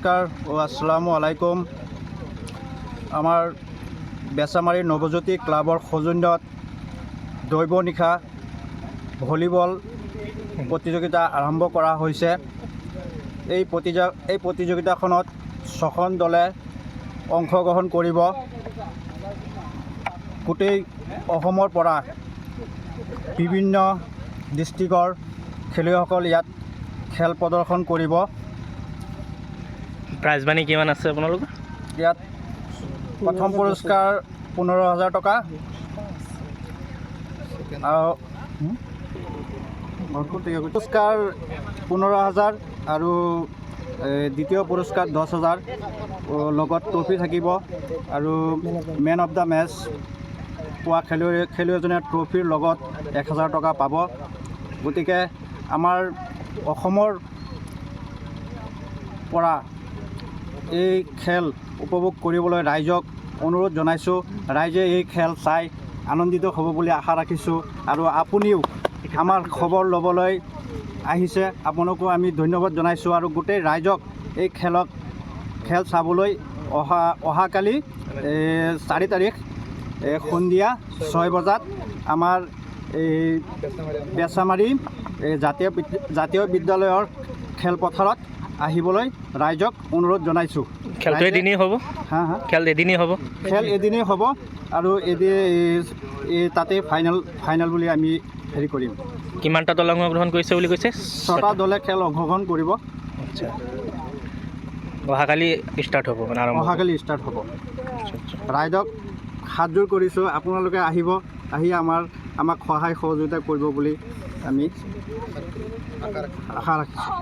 নমস্কাৰ ও আসসালামু আলাইকুম। আমাৰ বেচামাৰী নৱজ্যোতি ক্লাবৰ সৌজন্যত দৈৱ নিশা ভলীবল প্ৰতিযোগিতা আৰম্ভ কৰা হৈছে। এই প্ৰতিযোগিতাখনত 6খন দলে অংশগ্ৰহণ কৰিব। গোটেই অসমৰ পৰা বিভিন্ন ডিষ্ট্ৰিক্টৰ খেলুৱৈসকল ইয়াত খেল প্ৰদৰ্শন কৰিব। প্ৰাইজ মানি কিমান আছে আপোনালোকৰ? ইয়াত প্ৰথম পুৰস্কাৰ 15,000 টকা আৰু পুৰস্কাৰ 15,000 আৰু দ্বিতীয় পুৰস্কাৰ 10,000 লগত ট্ৰফি থাকিব আৰু মেন অফ দ্য মেচ পোৱা খেলুৱৈজনে ট্ৰফিৰ লগত 1,000 টকা পাব। গতিকে আমাৰ অসমৰ পৰা এই খেল উপভোগ কৰিবলৈ ৰাইজক অনুৰোধ জনাইছোঁ। ৰাইজে এই খেল চাই আনন্দিত হ'ব বুলি আশা ৰাখিছোঁ আৰু আপুনিও আমাৰ খবৰ ল'বলৈ আহিছে, আপোনাকো আমি ধন্যবাদ জনাইছোঁ আৰু গোটেই ৰাইজক এই খেল চাবলৈ অহাকালি 4 তাৰিখ সন্ধিয়া 6 বজাত আমাৰ এই বেচামাৰী জাতীয় বিদ্যালয়ৰ খেলপথাৰত আহিবলৈ ৰাইজক অনুৰোধ জনাইছোঁ। খেলটো এদিনেই হ'ব? খেল এদিনেই হ'ব আৰু তাতে ফাইনেল বুলি আমি হেৰি কৰিম। কিমানটা দল অংশগ্ৰহণ কৰিছে বুলি কৈছে? 6টা দলে খেল অংশগ্ৰহণ কৰিব। আচ্ছা, অহাকালি ষ্টাৰ্ট হ'ব? অহাকালি ষ্টাৰ্ট হ'ব। ৰাইজক হাতযোৰ কৰিছোঁ, আপোনালোকে আহিব, আহি আমাক সহায় সহযোগিতা কৰিব বুলি আমি আশা ৰাখিছোঁ।